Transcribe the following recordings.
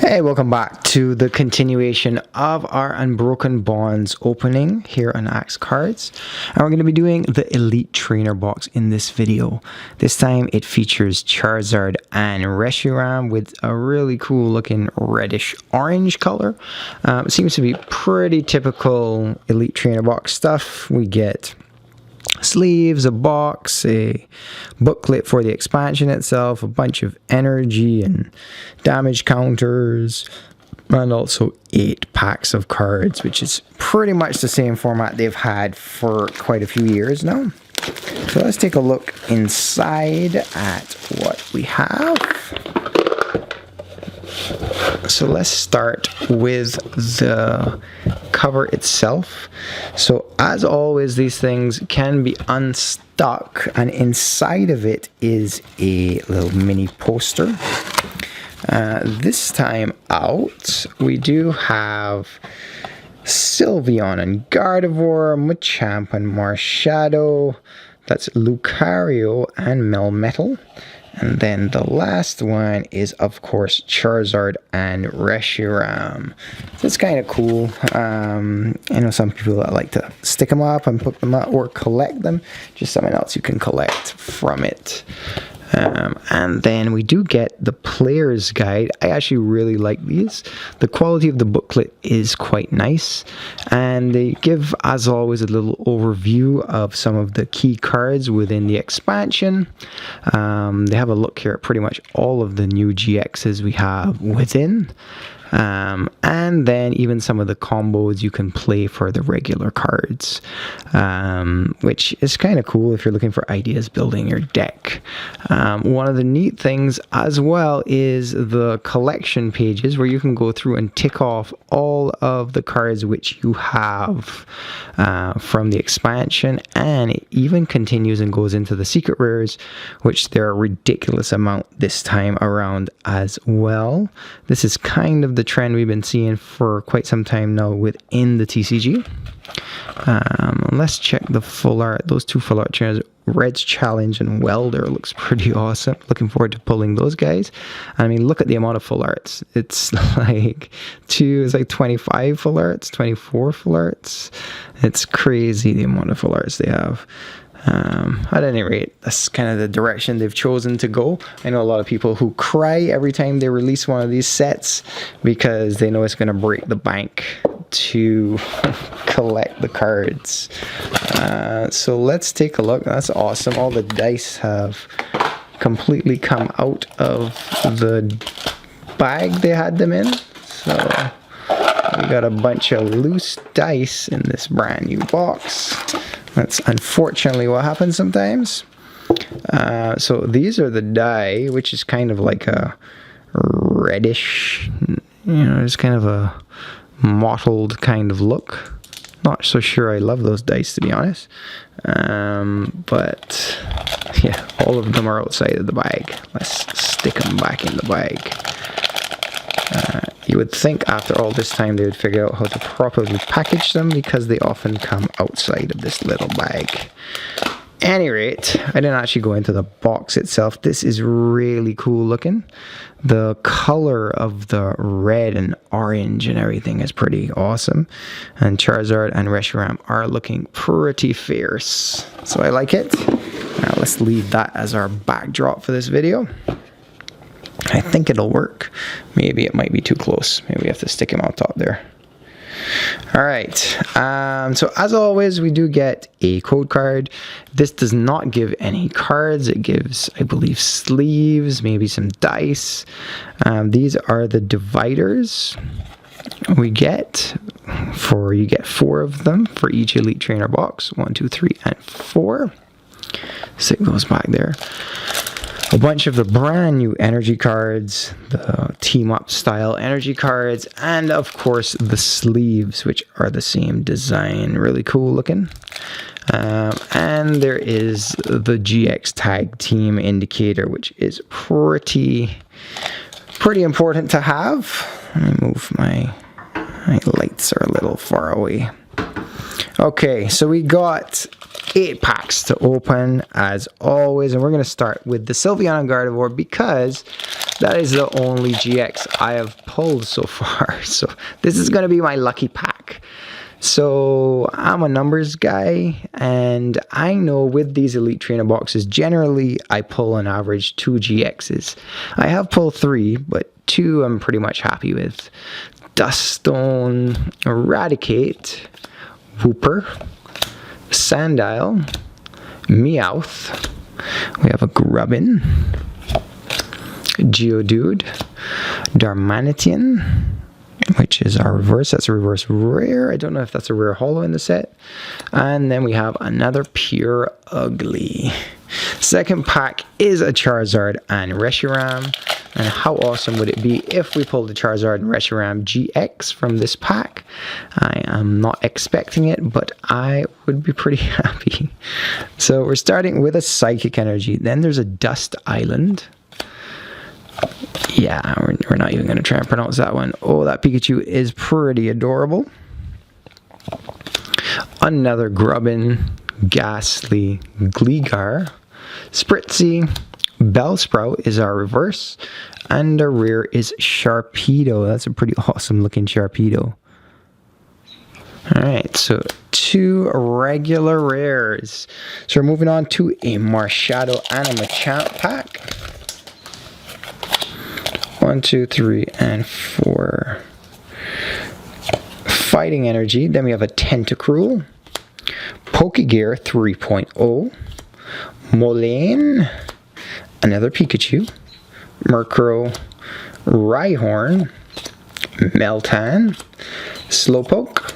Hey, welcome back to the continuation of our Unbroken Bonds opening here on Axe Cards. And we're going to be doing the Elite Trainer box in this video. This time it features Charizard and Reshiram with a really cool looking reddish orange color. It seems to be pretty typical Elite Trainer box stuff. We get sleeves, a box, a booklet for the expansion itself, a bunch of energy and damage counters, and also 8 packs of cards, which is pretty much the same format they've had for quite a few years now. So let's take a look inside at what we have. So let's start with the cover itself. So as always, these things can be unstuck, and inside of it is a little mini poster. This time out, we do have Sylveon and Gardevoir, Machamp and Marshadow. That's Lucario and Melmetal. And then the last one is, of course, Charizard and Reshiram. So it's kind of cool. I know some people that like to stick them up and put them up or collect them. Just something else you can collect from it. And then we do get the player's guide. I actually really like these. The quality of the booklet is quite nice, and they give, as always, a little overview of some of the key cards within the expansion. They have a look here at pretty much all of the new GXs we have within. And then even some of the combos you can play for the regular cards, which is kind of cool if you're looking for ideas building your deck. One of the neat things as well is the collection pages, where you can go through and tick off all of the cards which you have from the expansion, and it even continues and goes into the secret rares, which there are a ridiculous amount this time around as well. This is kind of the trend we've been seeing for quite some time now within the TCG. Let's check the full art. Those two full art trainers, Red's Challenge and Welder, looks pretty awesome. Looking forward to pulling those guys. I mean, look at the amount of full arts. It's like 25 full arts, 24 full arts. It's crazy the amount of full arts they have. At any rate, that's kind of the direction they've chosen to go. I know a lot of people who cry every time they release one of these sets because they know it's going to break the bank to collect the cards. So let's take a look. That's awesome. All the dice have completely come out of the bag they had them in. So we got a bunch of loose dice in this brand new box. That's unfortunately what happens sometimes. So these are the die, which is kind of like a reddish, it's kind of a mottled kind of look. Not so sure I love those dice, to be honest. But yeah, all of them are outside of the bag. Let's stick them back in the bag. You would think after all this time they would figure out how to properly package them, because they often come outside of this little bag. Any rate, I didn't actually go into the box itself. This is really cool looking. The color of the red and orange and everything is pretty awesome. And Charizard and Reshiram are looking pretty fierce. So I like it. Now let's leave that as our backdrop for this video. I think it'll work. Maybe it might be too close. Maybe we have to stick him on top there. Alright, so as always, we do get a code card. This does not give any cards. It gives, I believe, sleeves, maybe some dice. These are the dividers we get. You get 4 of them for each Elite Trainer box. 1, 2, 3, and 4. Stick those back there. A bunch of the brand new energy cards, the team up style energy cards, and of course the sleeves, which are the same design. Really cool looking. And there is the GX tag team indicator, which is pretty important to have. Let me move my lights are a little far away. Okay, so we got 8 packs to open as always, and we're going to start with the Sylveon and Gardevoir because That is the only GX I have pulled so far. So this is going to be my lucky pack. So I'm a numbers guy, and I know with these Elite Trainer boxes, generally I pull an average 2 GXs. I have pulled 3, but 2 I'm pretty much happy with. Duststone, Eradicate, Wooper, Sandile, Meowth. We have a Grubbin, Geodude, Darmanitan, which is our reverse. That's a reverse rare. I don't know if that's a rare holo in the set. And then we have another pure ugly. Second pack is a Charizard and Reshiram. And how awesome would it be if we pulled the Charizard and Reshiram GX from this pack? I am not expecting it, but I would be pretty happy. So we're starting with a Psychic Energy. Then there's a Dust Island. Yeah, we're not even going to try and pronounce that one. Oh, that Pikachu is pretty adorable. Another Grubbin, Ghastly, Gligar, Spritzy, Bellsprout is our reverse, and our rare is Sharpedo. That's a pretty awesome looking Sharpedo. Alright, so 2 regular rares. So we're moving on to a Marshadow and a Machamp pack. 1, 2, 3, and 4. Fighting Energy. Then we have a Tentacruel, Pokegear 3.0, Molayne, another Pikachu, Murkrow, Rhyhorn, Meltan, Slowpoke.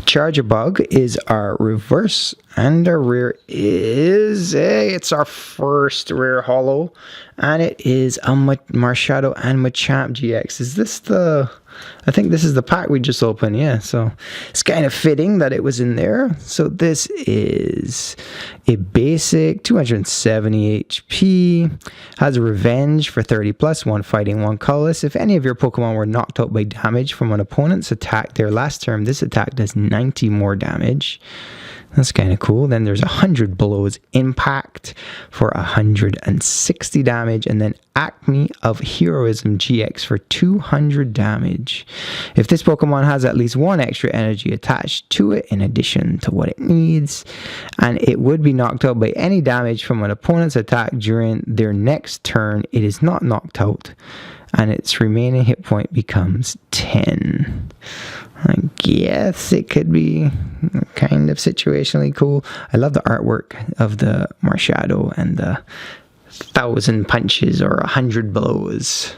Charjabug is our reverse, and our rare is it's our first rare holo, and it is a Marshadow and Machamp GX. Is this the... I think this is the pack we just opened, yeah, so it's kind of fitting that it was in there. So this is a basic, 270 HP, has a Revenge for 30 plus, 1 fighting, 1 colorless. If any of your Pokemon were knocked out by damage from an opponent's attack their last turn, this attack does 90 more damage. That's kind of cool. Then there's 100 blows impact for 160 damage, and then Acme of Heroism GX for 200 damage. If this Pokemon has at least 1 extra energy attached to it in addition to what it needs, and it would be knocked out by any damage from an opponent's attack during their next turn, it is not knocked out, and its remaining hit point becomes 10. I guess it could be kind of situationally cool. I love the artwork of the Marshadow and the 1,000 punches or 100 blows.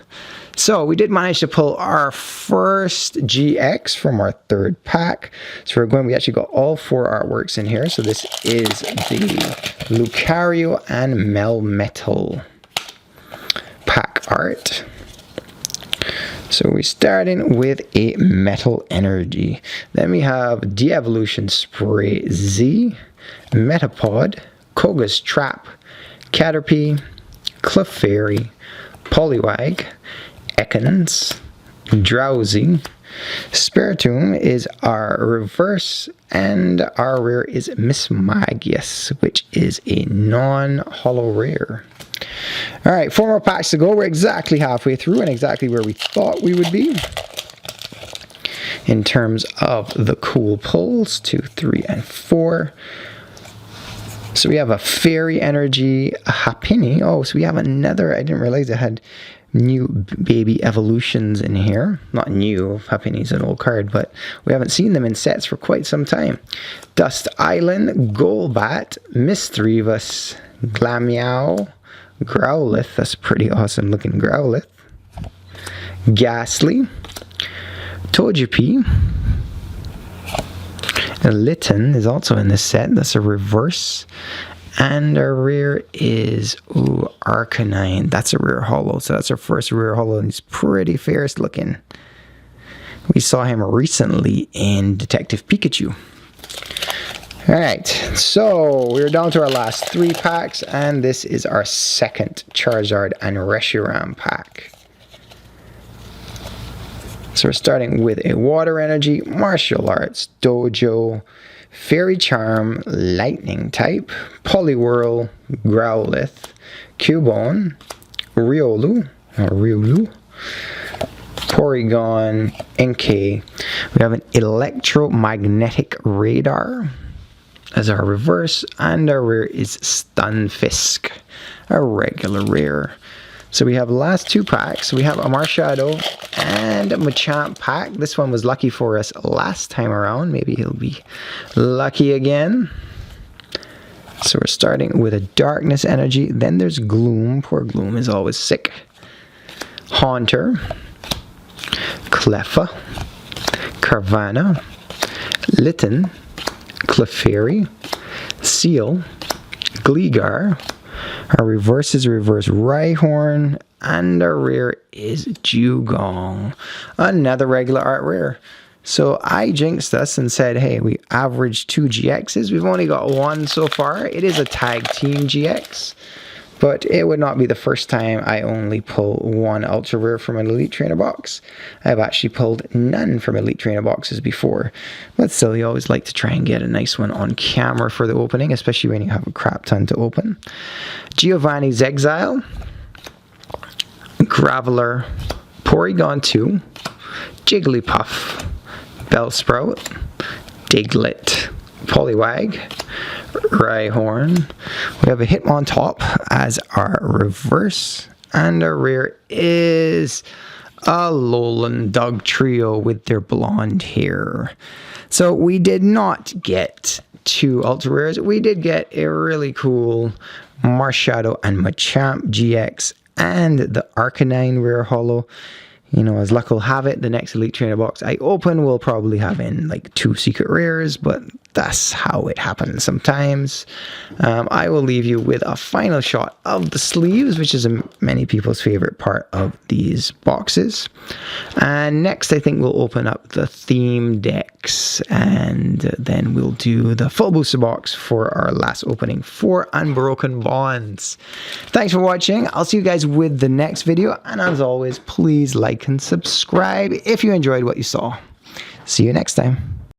So we did manage to pull our first GX from our third pack. So we actually got all 4 artworks in here. So this is the Lucario and Melmetal pack art. So we're starting with a Metal Energy. Then we have De-Evolution Spray Z, Metapod, Koga's Trap, Caterpie, Clefairy, Poliwag, Ekans, Drowsy. Spiritomb is our reverse, and our rare is Mismagius, which is a non-holo rare. Alright, 4 more packs to go. We're exactly halfway through and exactly where we thought we would be in terms of the cool pulls. 2, 3, and 4. So we have a Fairy Energy, a Happiny. Oh, so we have another. I didn't realize it had new baby evolutions in here. Not new, Happiny's an old card, but we haven't seen them in sets for quite some time. Dust Island, Golbat, Misdreavus, Glameow, Growlithe, that's a pretty awesome looking Growlithe. Ghastly, Togepi, Litten is also in this set, that's a reverse. And our rare is Arcanine. That's a rare holo, so that's our first rare holo, and he's pretty fierce looking. We saw him recently in Detective Pikachu. Alright, so we're down to our last 3 packs, and this is our second Charizard and Reshiram pack. So we're starting with a Water Energy, Martial Arts, Dojo, Fairy Charm, Lightning type, Poliwhirl, Growlithe, Cubone, Riolu, Riolu, Porygon, NK. We have an Electromagnetic Radar as our reverse, and our rare is Stunfisk, a regular rare. So we have the last 2 packs. We have a Marshadow and a Machamp pack. This one was lucky for us last time around. Maybe he'll be lucky again. So we're starting with a Darkness Energy. Then there's Gloom. Poor Gloom is always sick. Haunter, Cleffa, Carvanha, Litten, Clefairy, Seal, Gligar. Our reverse is reverse Rhyhorn, and our rare is Dewgong, another regular art rare. So I jinxed us and said, hey, we averaged 2 GXs. We've only got 1 so far. It is a tag team GX, but it would not be the first time I only pull 1 ultra rare from an Elite Trainer box. I've actually pulled none from Elite Trainer boxes before, but still, you always like to try and get a nice one on camera for the opening, especially when you have a crap ton to open. Giovanni's Exile, Graveler, Porygon 2, Jigglypuff, Bellsprout, Diglett, Poliwag, Rhyhorn. We have a Hitmontop as our reverse, and our rare is a Alolan Dugtrio with their blonde hair. So we did not get 2 ultra rares. We did get a really cool Marshadow and Machamp GX and the Arcanine rare holo. You know, as luck will have it, the next Elite Trainer box I open will probably have in like 2 secret rares, but that's how it happens sometimes. I will leave you with a final shot of the sleeves, which is many people's favorite part of these boxes. And next, I think we'll open up the theme decks, and then we'll do the full booster box for our last opening for Unbroken Bonds. Thanks for watching. I'll see you guys with the next video, and as always, please like and subscribe if you enjoyed what you saw. See you next time.